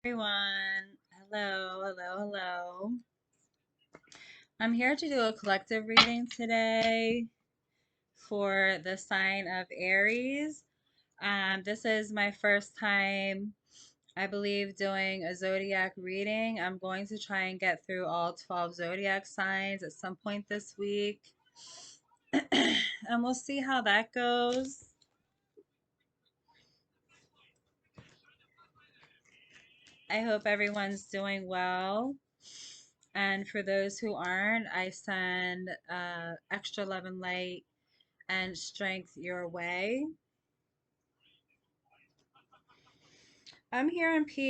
Everyone. Hello. I'm here to do a collective reading today for the sign of Aries. This is my first time, I believe, doing a zodiac reading. I'm going to try and get through all 12 zodiac signs at some point this week, and we'll see how that goes. I hope everyone's doing well. And for those who aren't, I send extra love and light and strength your way. I'm here in PA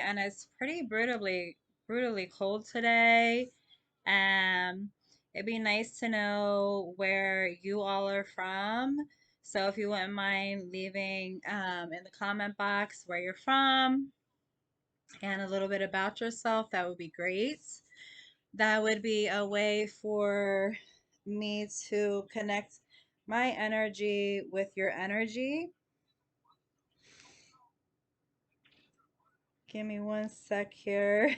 and it's pretty brutally cold today. Um, it'd be nice to know where you all are from. So if you wouldn't mind leaving in the comment box where you're from and a little bit about yourself, that would be great. That would be a way for me to connect my energy with your energy. Give me one sec here.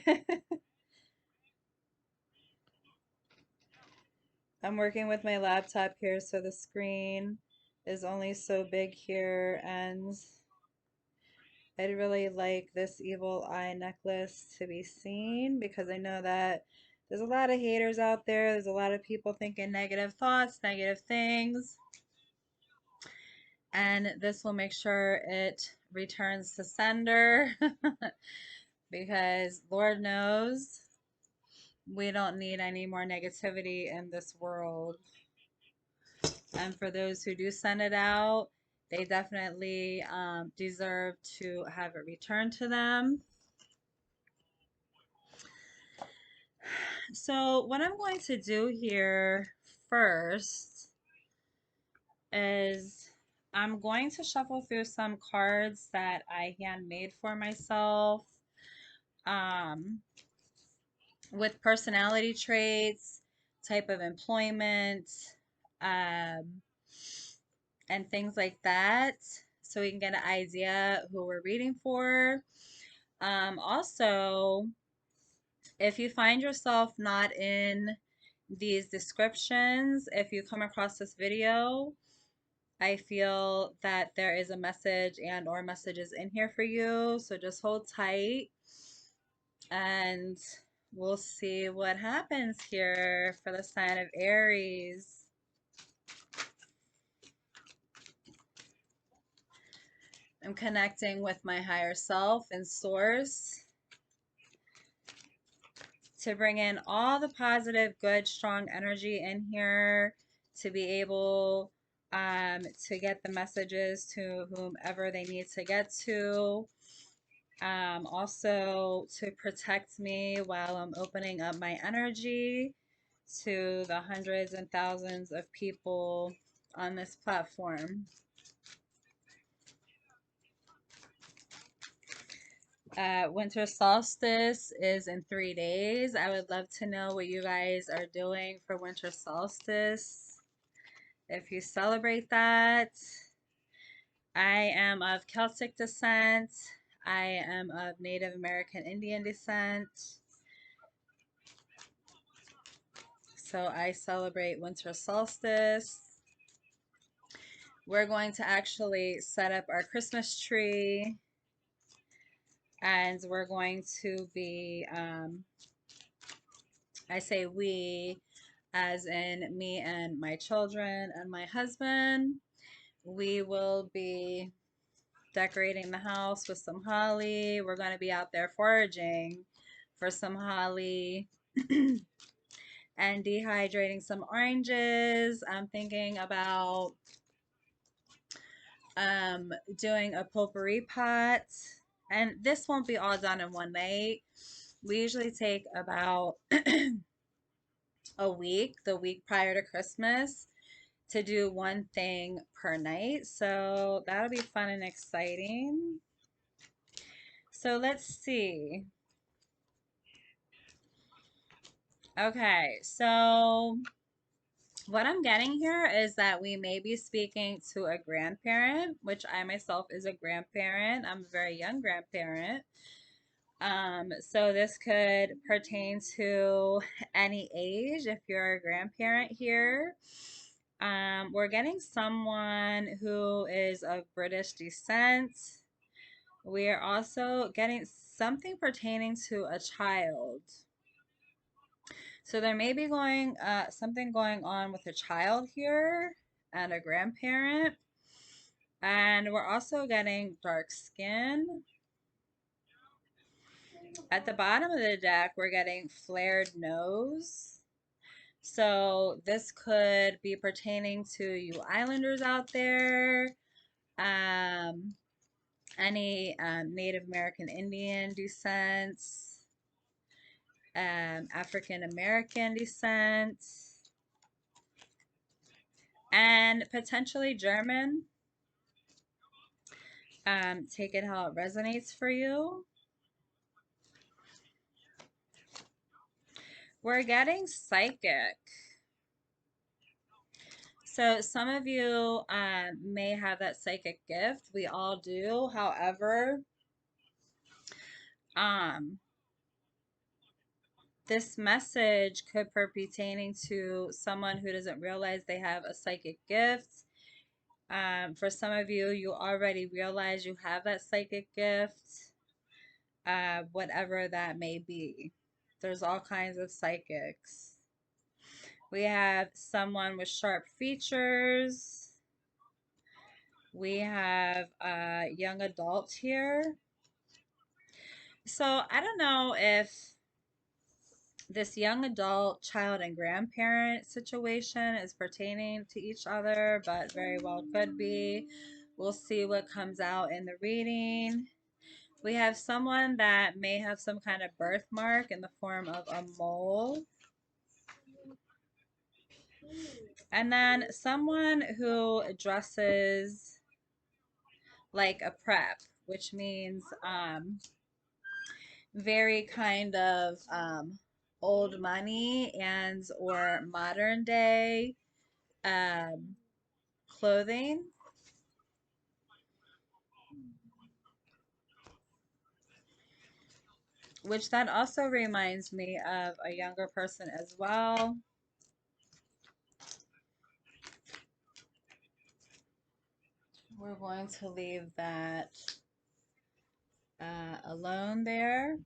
I'm working with my laptop here, so the screen is only so big here, and I'd really like this evil eye necklace to be seen because I know that there's a lot of haters out there. There's a lot of people thinking negative thoughts, negative things, and this will make sure it returns to sender because Lord knows we don't need any more negativity in this world. And for those who do send it out, they definitely deserve to have it returned to them. So what I'm going to do here first is I'm going to shuffle through some cards that I handmade for myself um, with personality traits, type of employment, um, and things like that, so we can get an idea who we're reading for. Also, if you find yourself not in these descriptions, if you come across this video, I feel that there is a message and or messages in here for you. So just hold tight and we'll see what happens here for the sign of Aries. I'm connecting with my higher self and source to bring in all the positive, good, strong energy in here to be able to get the messages to whomever they need to get to. Also to protect me while I'm opening up my energy to the hundreds and thousands of people on this platform. Winter solstice is in 3 days. I would love to know what you guys are doing for winter solstice. If you celebrate that, I am of Celtic descent. I am of Native American Indian descent. So I celebrate winter solstice. We're going to actually set up our Christmas tree and we're going to be, I say we, as in me and my children and my husband. We will be decorating the house with some holly. We're going to be out there foraging for some holly and dehydrating some oranges. I'm thinking about doing a potpourri pot. And this won't be all done in one night. We usually take about a week, the week prior to Christmas, to do one thing per night. So that'll be fun and exciting. So let's see. Okay, so what I'm getting here is that we may be speaking to a grandparent, which I myself is a grandparent. I'm a very young grandparent. So this could pertain to any age if you're a grandparent here. We're getting someone who is of British descent. We are also getting something pertaining to a child. So there may be something going on with a child here and a grandparent. And we're also getting dark skin. At the bottom of the deck, we're getting flared nose. So this could be pertaining to you islanders out there, um, any Native American Indian descent, African American descent, and potentially German. Take it how it resonates for you. We're getting psychic. So some of you may have that psychic gift. We all do. However, um, this message could be pertaining to someone who doesn't realize they have a psychic gift. For some of you, you already realize you have that psychic gift, whatever that may be. There's all kinds of psychics. We have someone with sharp features. We have a young adult here. So I don't know if this young adult, child, and grandparent situation is pertaining to each other, but very well could be. We'll see what comes out in the reading. We have someone that may have some kind of birthmark in the form of a mole. And then someone who dresses like a prep, which means very kind of old money and or modern day um, clothing. Which that also reminds me of a younger person as well. We're going to leave that alone there.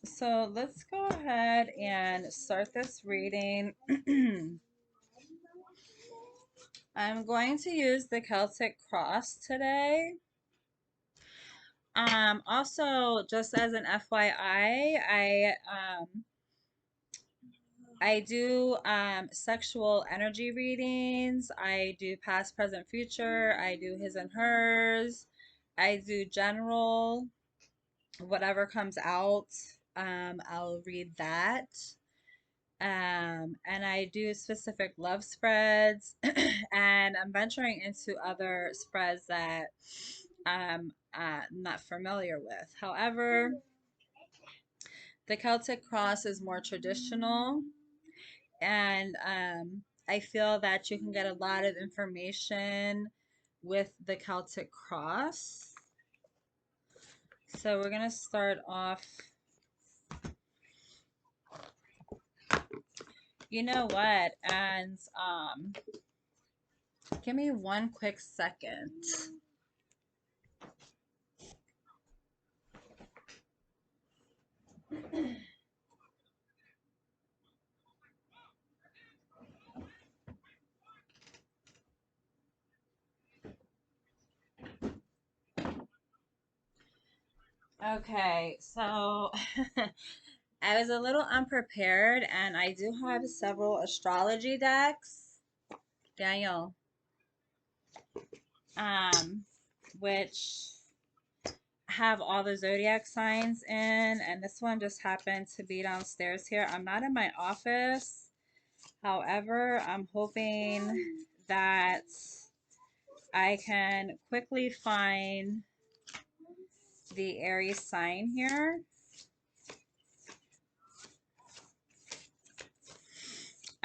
So let's go ahead and start this reading. I'm going to use the Celtic Cross today. Also, just as an FYI, I do sexual energy readings. I do past, present, future. I do his and hers. I do general. Whatever comes out, I'll read that. And I do specific love spreads, and I'm venturing into other spreads that I'm not familiar with. However, the Celtic Cross is more traditional, and I feel that you can get a lot of information with the Celtic Cross. So we're going to start off. You know what? And give me one quick second. Okay, so I was a little unprepared, and I do have several astrology decks, Daniel, um, which have all the zodiac signs in, and this one just happened to be downstairs here. I'm not in my office. However, I'm hoping that I can quickly find the Aries sign here.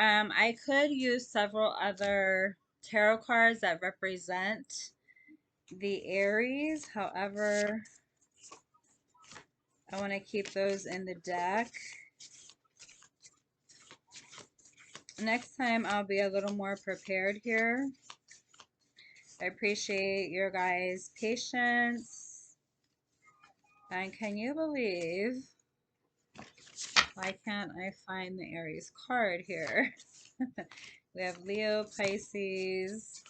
I could use several other tarot cards that represent the Aries. However, I want to keep those in the deck. Next time I'll be a little more prepared here. I appreciate your guys' patience. And can you believe, why can't I find the Aries card here? We have Leo, Pisces,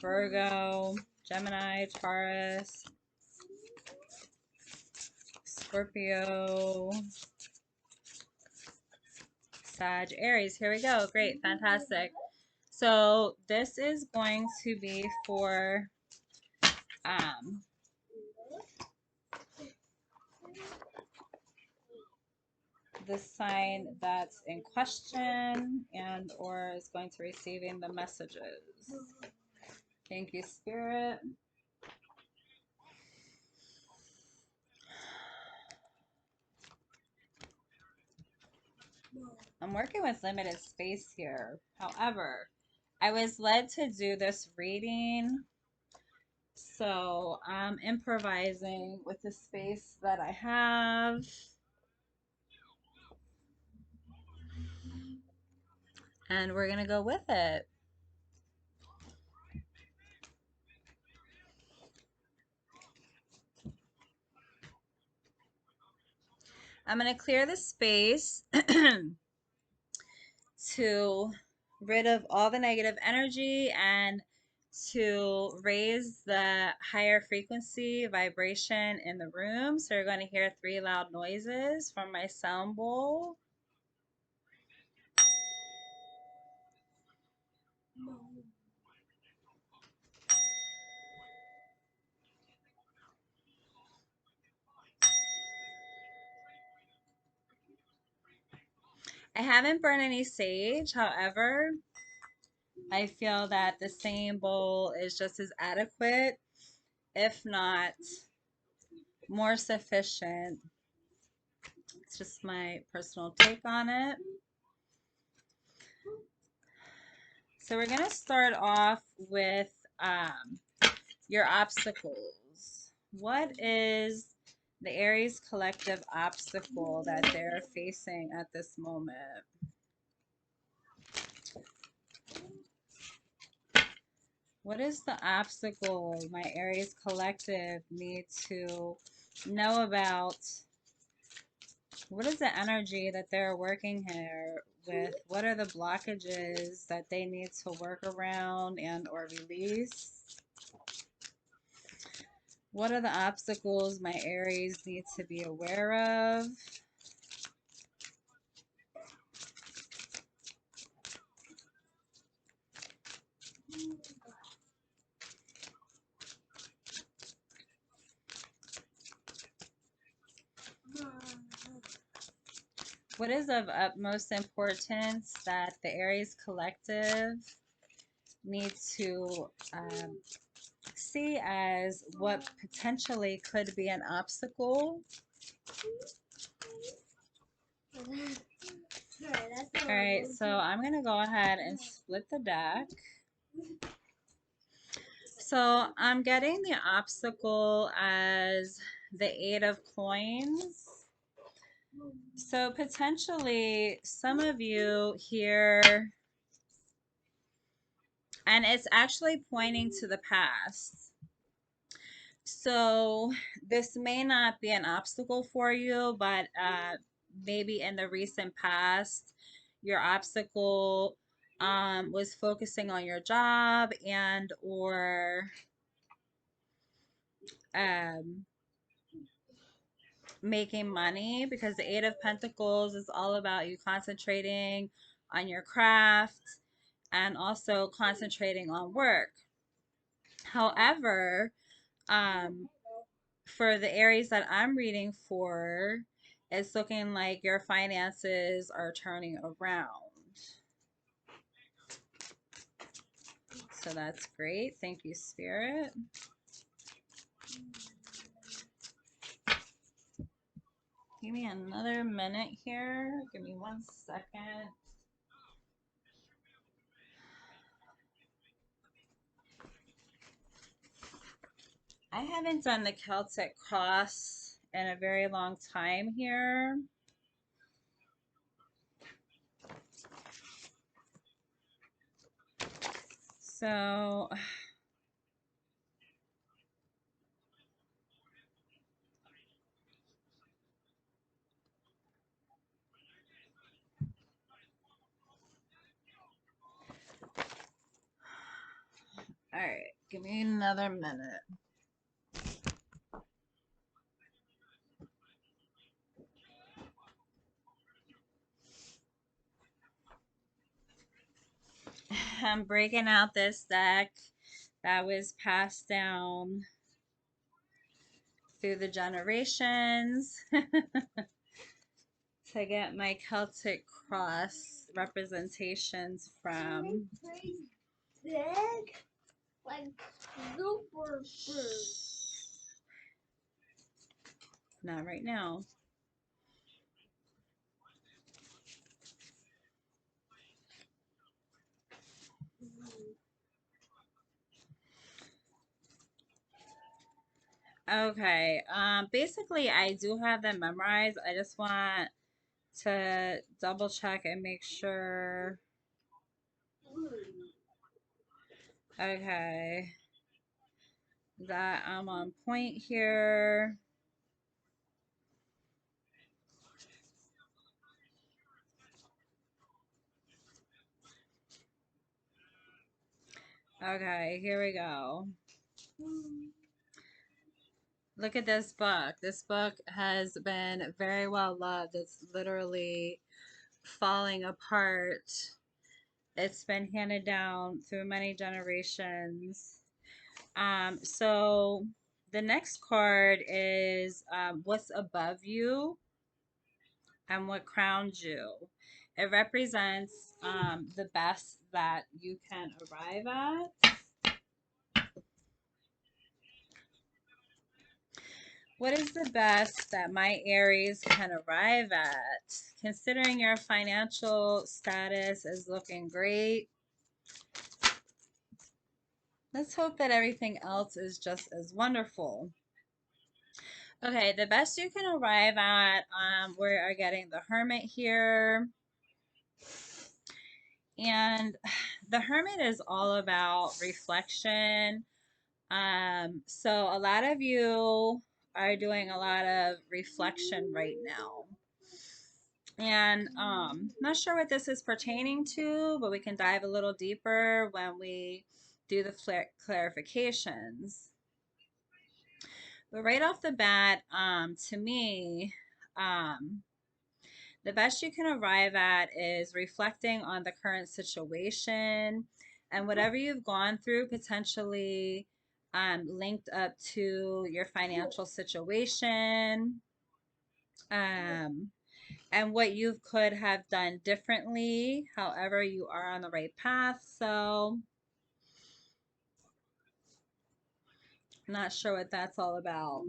Virgo, Gemini, Taurus, Scorpio, Sag, Aries. Here we go. Great. Fantastic. So this is going to be for um, the sign that's in question and or is going to receiving the messages. Thank you, Spirit. I'm working with limited space here. However, I was led to do this reading, so I'm improvising with the space that I have. And we're going to go with it. I'm going to clear the space to rid of all the negative energy and to raise the higher frequency vibration in the room. So you're going to hear 3 loud noises from my sound bowl. I haven't burned any sage, however, I feel that the same bowl is just as adequate, if not more sufficient. It's just my personal take on it. So we're going to start off with your obstacles. What is the Aries collective obstacle that they're facing at this moment? What is the obstacle my Aries collective need to know about? What is the energy that they're working here with? What are the blockages that they need to work around and or release? What are the obstacles my Aries need to be aware of? What is of utmost importance that the Aries collective needs to see as what potentially could be an obstacle? All right, so I'm going to go ahead and split the deck. So I'm getting the obstacle as the 8 of coins. So potentially some of you here, and it's actually pointing to the past. So this may not be an obstacle for you, but maybe in the recent past, your obstacle was focusing on your job and or um, making money, because the 8 of Pentacles is all about you concentrating on your craft and also concentrating on work. However, for the Aries that I'm reading for, it's looking like your finances are turning around. So that's great. Thank you, Spirit. Give me another minute here. Give me 1 second. I haven't done the Celtic cross in a very long time here. So, all right, give me another minute. I'm breaking out this deck that was passed down through the generations to get my Celtic cross representations from. Big, like super big. Not right now. Okay. Basically, I do have them memorized. I just want to double check and make sure. Okay. That I'm on point here. Okay, here we go. Look at this book. This book has been very well loved. It's literally falling apart. It's been handed down through many generations. So the next card is what's above you and what crowns you. It represents the best that you can arrive at. What is the best that my Aries can arrive at? Considering your financial status is looking great, let's hope that everything else is just as wonderful. Okay, the best you can arrive at, we are getting the Hermit here. And the Hermit is all about reflection. So a lot of you are doing a lot of reflection right now. And not sure what this is pertaining to, but we can dive a little deeper when we do the clarifications. But right off the bat, to me, um, the best you can arrive at is reflecting on the current situation and whatever you've gone through potentially linked up to your financial situation. And what you could have done differently. However, you are on the right path. So, not sure what that's all about.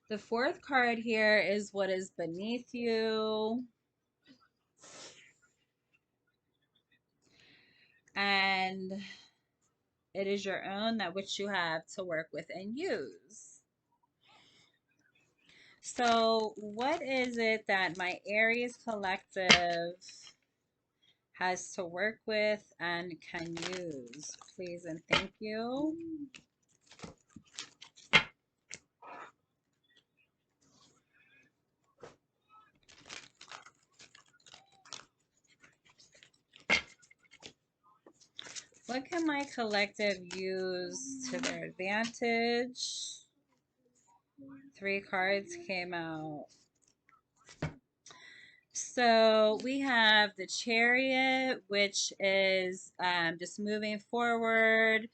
The fourth card here is what is beneath you. And it is your own, that which you have to work with and use. So, what is it that my Aries collective has to work with and can use? Please and thank you. What can my collective use to their advantage? 3 cards came out. So we have the Chariot, which is just moving forward,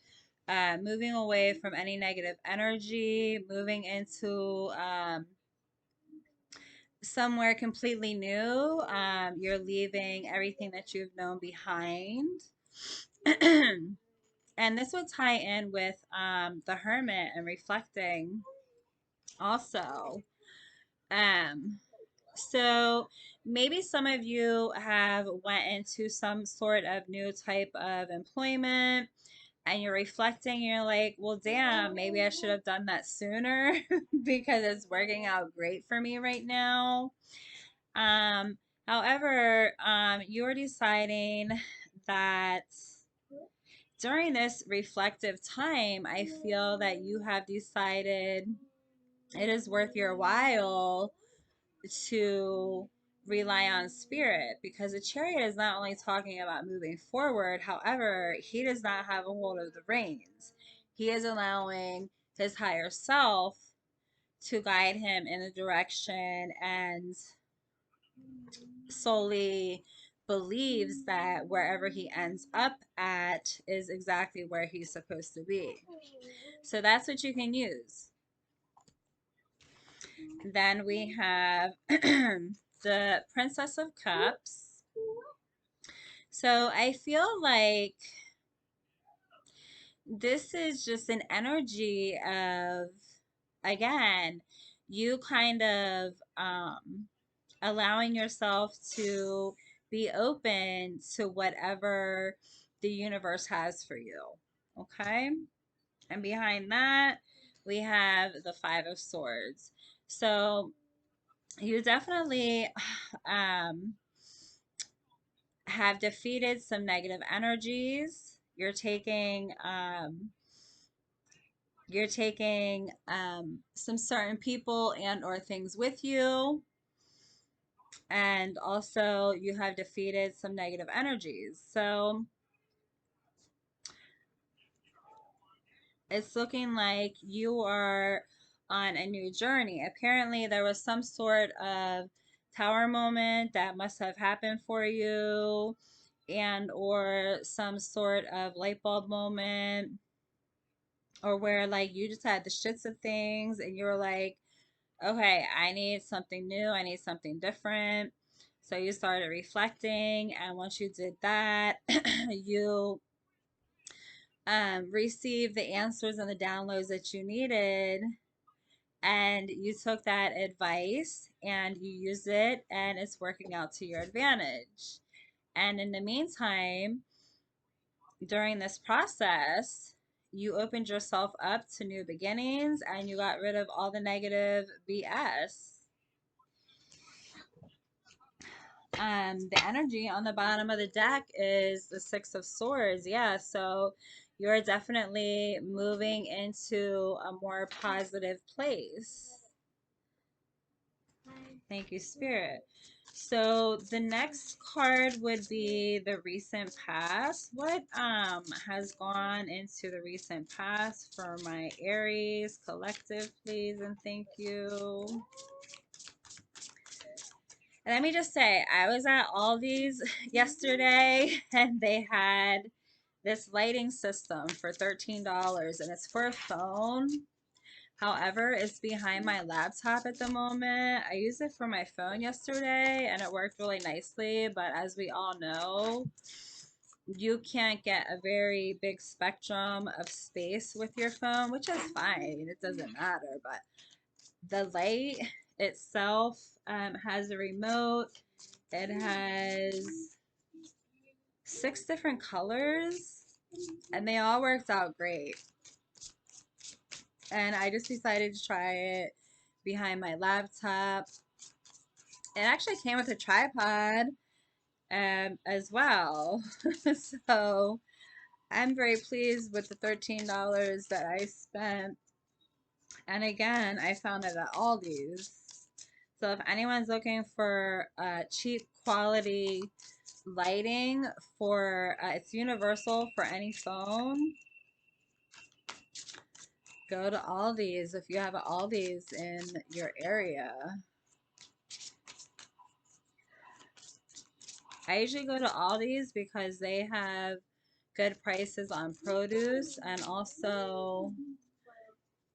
moving away from any negative energy, moving into somewhere completely new. You're leaving everything that you've known behind. And this will tie in with the Hermit and reflecting also. Um, so maybe some of you have went into some sort of new type of employment and you're reflecting and you're like, well, damn, maybe I should have done that sooner because it's working out great for me right now. Um, however, you're deciding that during this reflective time, I feel that you have decided it is worth your while to rely on spirit, because the chariot is not only talking about moving forward, however, he does not have a hold of the reins. He is allowing his higher self to guide him in the direction, and solely believes that wherever he ends up at is exactly where he's supposed to be. So that's what you can use. Then we have the Princess of Cups. So I feel like this is just an energy of, again, you kind of allowing yourself to be open to whatever the universe has for you. Okay. And behind that, we have the Five of Swords. So you definitely um, have defeated some negative energies. You're taking some certain people and or things with you, and also you have defeated some negative energies. So it's looking like you are on a new journey. Apparently, there was some sort of tower moment that must have happened for you, and or some sort of light bulb moment, or where like you just had the shits of things and you were like, okay, I need something new, I need something different. So you started reflecting, and once you did that, you received the answers and the downloads that you needed, and you took that advice and you use it, and it's working out to your advantage. And in the meantime, during this process, you opened yourself up to new beginnings and you got rid of all the negative BS. The energy on the bottom of the deck is the Six of Swords. Yeah, so you're definitely moving into a more positive place. Thank you, Spirit. So the next card would be the recent past. What has gone into the recent past for my Aries collective, please, and thank you. And let me just say, I was at Aldi's yesterday and they had this lighting system for $13 and it's for a phone. However, it's behind my laptop at the moment. I used it for my phone yesterday and it worked really nicely, but as we all know, you can't get a very big spectrum of space with your phone, which is fine. It doesn't matter, but the light itself has a remote. It has 6 different colors and they all worked out great. And I just decided to try it behind my laptop. It actually came with a tripod as well. So I'm very pleased with the $13 that I spent. And again, I found it at Aldi's. So if anyone's looking for cheap quality lighting for, it's universal for any phone, go to Aldi's if you have an Aldi's in your area. I usually go to Aldi's because they have good prices on produce, and also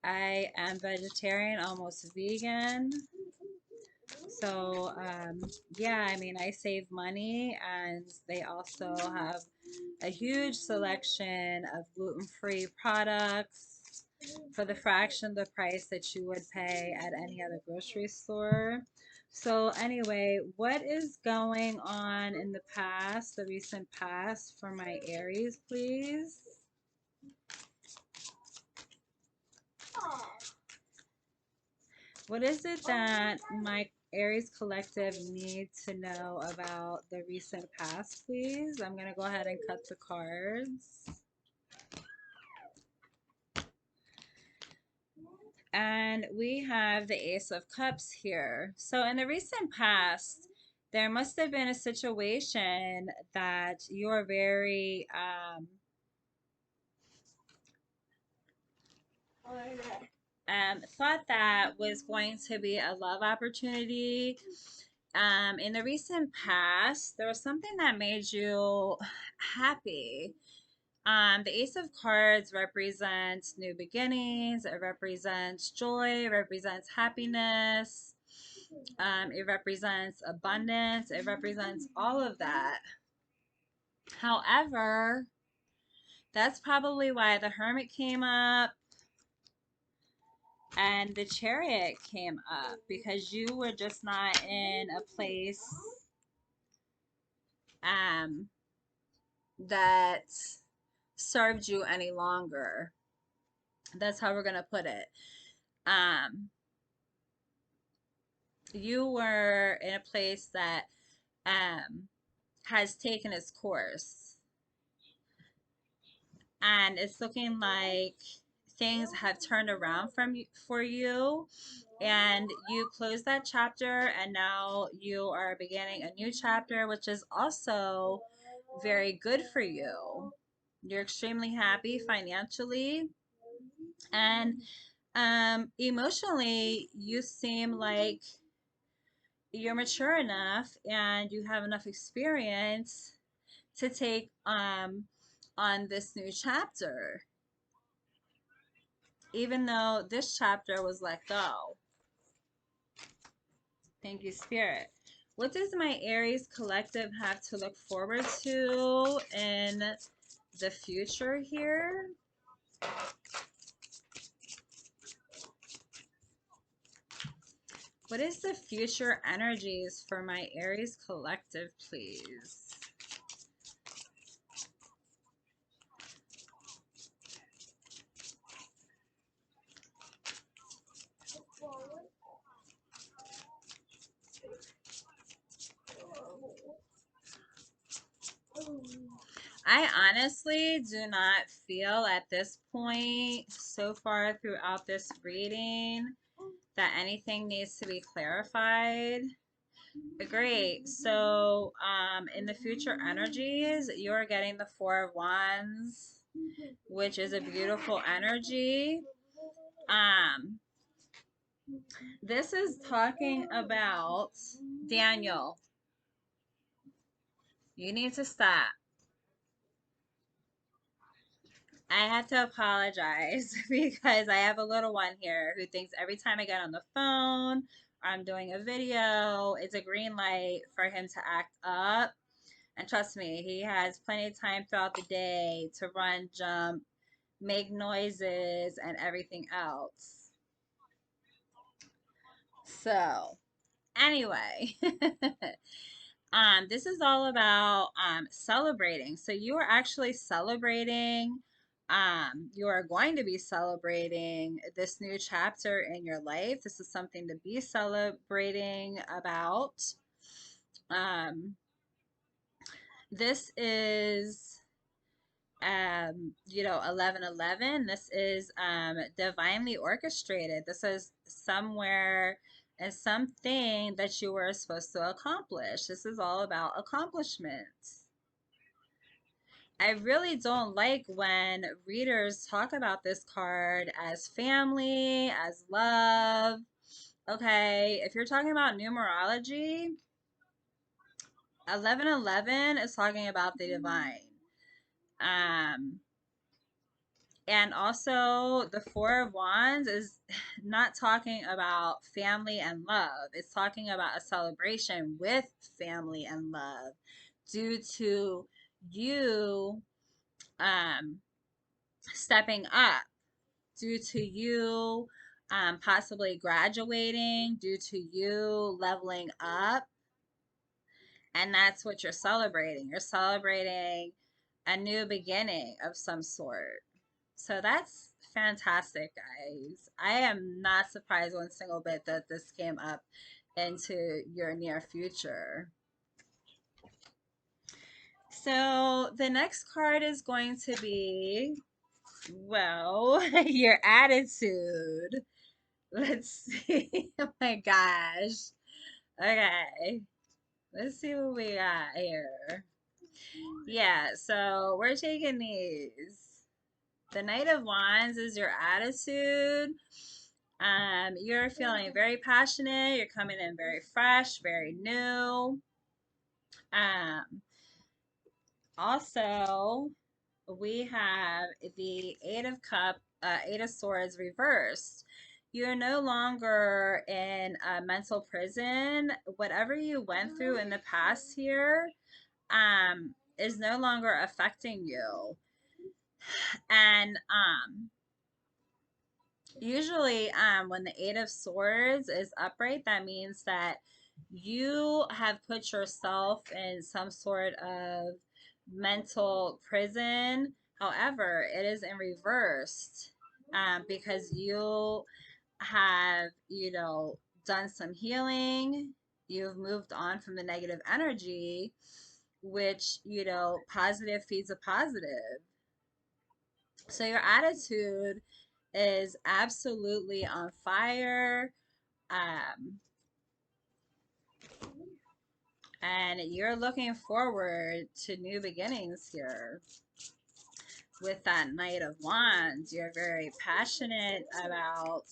I am vegetarian, almost vegan. So yeah, I mean, I save money, and they also have a huge selection of gluten-free products. for the fraction of the price that you would pay at any other grocery store. So anyway, what is going on in the past, the recent past for my Aries, please? What is it that my Aries collective needs to know about the recent past, please? I'm going to go ahead and cut the cards. And we have the Ace of Cups here. So in the recent past, there must have been a situation that you're very thought that was going to be a love opportunity. In the recent past, there was something that made you happy. The Ace of Cards represents new beginnings, it represents joy, it represents happiness, it represents abundance, it represents all of that. However, that's probably why the Hermit came up and the Chariot came up, because you were just not in a place um, that served you any longer. That's how we're going to put it. Um, you were in a place that um, has taken its course, and it's looking like things have turned around for you, and you closed that chapter, and now you are beginning a new chapter, which is also very good for you. You're extremely happy financially, and emotionally, you seem like you're mature enough and you have enough experience to take on this new chapter, even though this chapter was let go. Thank you, Spirit. What does my Aries collective have to look forward to in the future here? What is the future energies for my Aries collective, please? I honestly do not feel at this point, so far throughout this reading, that anything needs to be clarified. Great. So, in the future energies, you're getting the Four of Wands, which is a beautiful energy. Um, this is talking about Daniel. You need to stop. I have to apologize because I have a little one here who thinks every time I get on the phone or I'm doing a video, it's a green light for him to act up. And trust me, he has plenty of time throughout the day to run, jump, make noises, and everything else. So, anyway, this is all about celebrating. So you are actually celebrating. You are going to be celebrating this new chapter in your life. This is something to be celebrating about. Um, this is 1111. This is divinely orchestrated. This is somewhere and something that you were supposed to accomplish. This is all about accomplishments. I really don't like when readers talk about this card as family, as love. Okay, if you're talking about numerology, 1111 is talking about the divine. Um, And also, the Four of Wands is not talking about family and love. It's talking about a celebration with family and love due to you um, stepping up due to you possibly graduating, due to you leveling up. And that's what you're celebrating. You're celebrating a new beginning of some sort. So that's fantastic, guys. I am not surprised one single bit that this came up into your near future. So the next card is going to be, well, your attitude. Let's see. Oh my gosh. Okay. Let's see what we got here. Yeah, so we're taking these. The Knight of Wands is your attitude. You're feeling very passionate. You're coming in very fresh, very new. Um, Also, we have the Eight of Swords reversed. You're no longer in a mental prison. Whatever you went through in the past here, is no longer affecting you. And usually, when the Eight of Swords is upright, that means that you have put yourself in some sort of mental prison. However, it is in reversed, because you have, done some healing. You've moved on from the negative energy, which, positive feeds a positive. So your attitude is absolutely on fire. Um, and you're looking forward to new beginnings here. With that Knight of Wands, you're very passionate about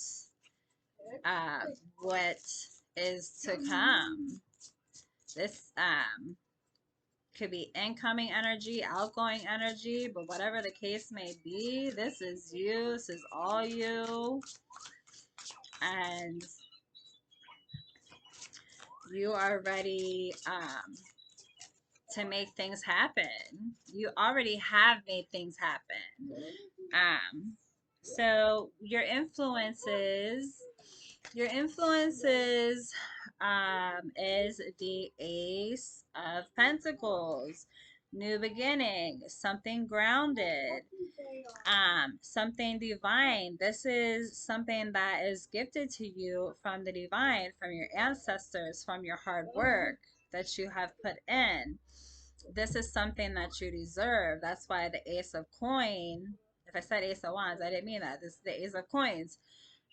uh, what is to come. This could be incoming energy, outgoing energy, but whatever the case may be, this is you. This is all you. And you are ready to make things happen. You already have made things happen. So your influences is the Ace of Pentacles, new beginning, something grounded, something divine. This is something that is gifted to you from the divine, from your ancestors, from your hard work that you have put in. This is something that you deserve. That's why the Ace of Coin, if I said Ace of Wands, I didn't mean that. This is the Ace of Coins.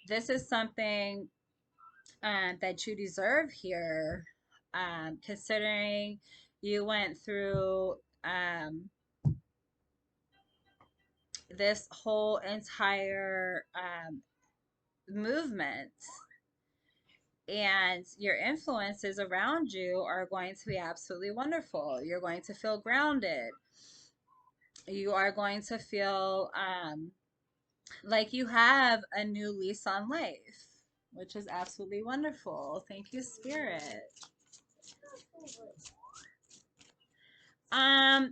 This is something that you deserve here, considering you went through this whole entire movement, and your influences around you are going to be absolutely wonderful. You're going to feel grounded. You are going to feel like you have a new lease on life, which is absolutely wonderful. Thank you, Spirit.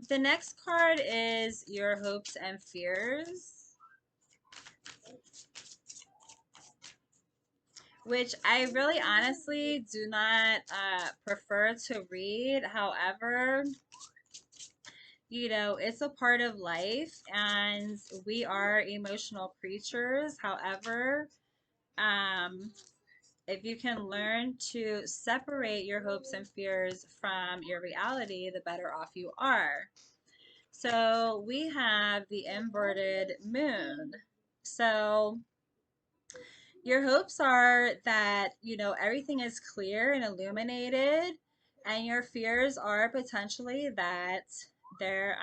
The next card is your hopes and fears, which I really honestly do not prefer to read. However, it's a part of life and we are emotional creatures. However, um, if you can learn to separate your hopes and fears from your reality, the better off you are. So we have the inverted moon. So your hopes are that, everything is clear and illuminated, and your fears are potentially that there,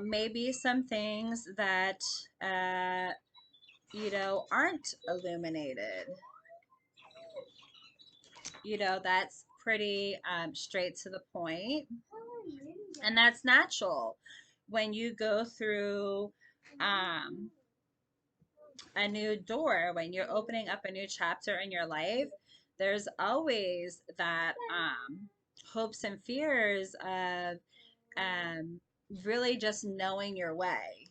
maybe some things that, aren't illuminated. That's pretty straight to the point. And that's natural when you go through um, a new door, when you're opening up a new chapter in your life. There's always that hopes and fears of um, really just knowing your way.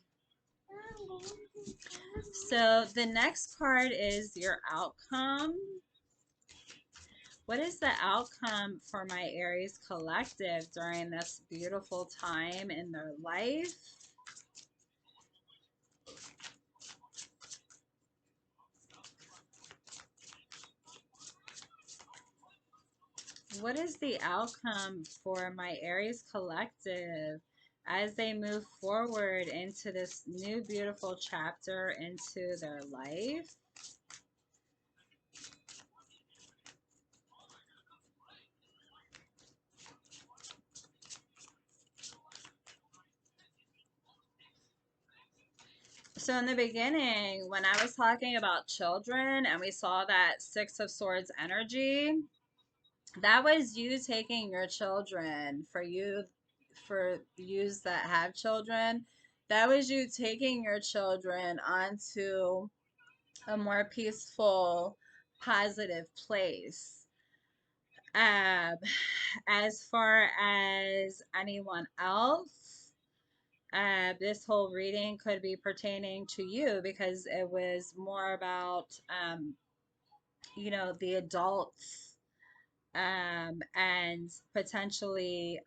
So the next card is your outcome. What is the outcome for my Aries collective during this beautiful time in their life? What is the outcome for my Aries collective as they move forward into this new beautiful chapter into their life? So in the beginning, when I was talking about children and we saw that Six of Swords energy, that was you taking your children for yous that have children. That was you taking your children onto a more peaceful, positive place. Um, as far as anyone else, this whole reading could be pertaining to you because it was more about, the adults, and potentially,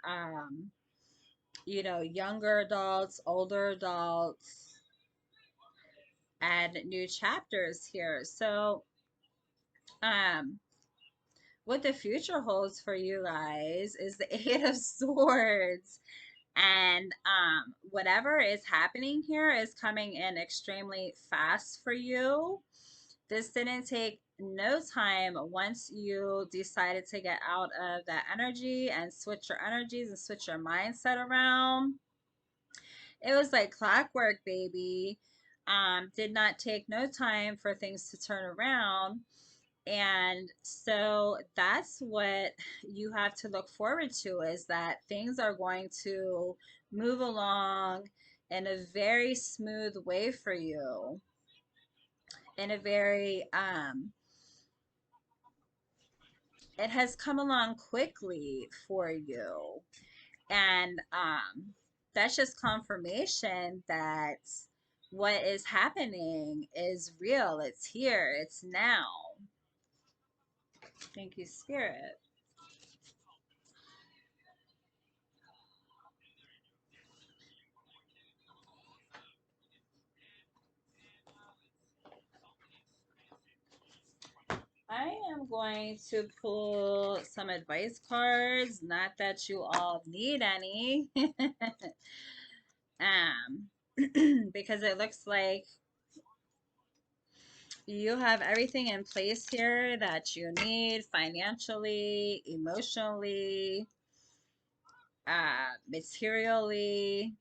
younger adults, older adults, and new chapters here. So, um, what the future holds for you guys is the Eight of Swords. And whatever is happening here is coming in extremely fast for you. This didn't take no time once you decided to get out of that energy and switch your energies and switch your mindset around. It was like clockwork, baby. Did not take no time for things to turn around. And so that's what you have to look forward to, is that things are going to move along in a very smooth way for you, in a very it has come along quickly for you. And that's just confirmation that what is happening is real. It's here, it's now. Thank you, Spirit. I am going to pull some advice cards. Not that you all need any, um, because it looks like you have everything in place here that you need financially, emotionally, materially.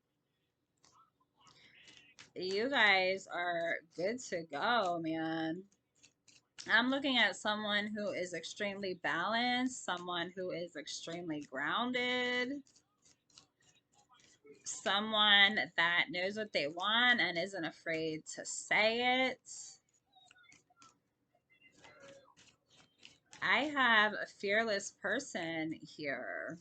You guys are good to go, man. I'm looking at someone who is extremely balanced, someone who is extremely grounded, someone that knows what they want and isn't afraid to say it. I have a fearless person here.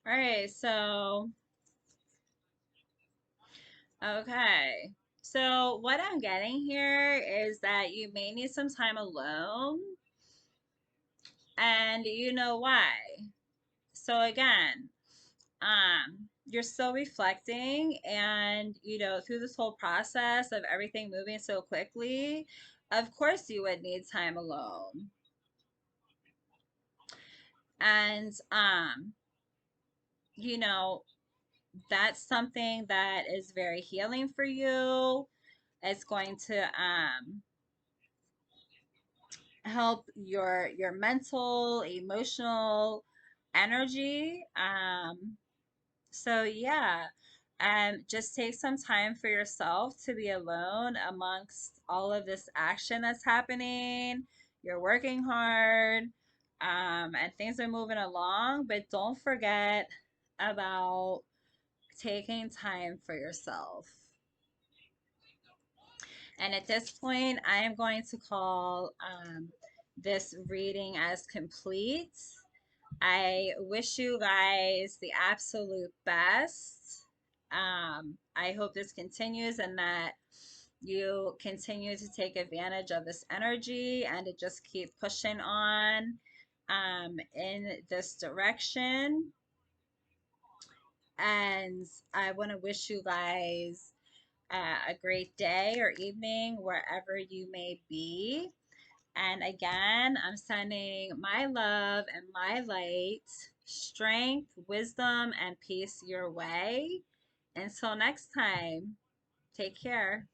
All right, so, okay. So, what I'm getting here is that you may need some time alone, and you know why. So, again, you're still reflecting, and through this whole process of everything moving so quickly, of course you would need time alone. And you know that's something that is very healing for you. It's going to help your mental, emotional energy. So yeah, just take some time for yourself to be alone amongst all of this action that's happening. You're working hard, and things are moving along, but don't forget about taking time for yourself. And at this point, I am going to call this reading as complete. I wish you guys the absolute best. I hope this continues and that you continue to take advantage of this energy and to just keep pushing on in this direction. And I want to wish you guys a great day or evening wherever you may be. And again, I'm sending my love and my light, strength, wisdom, and peace your way. Until next time, take care.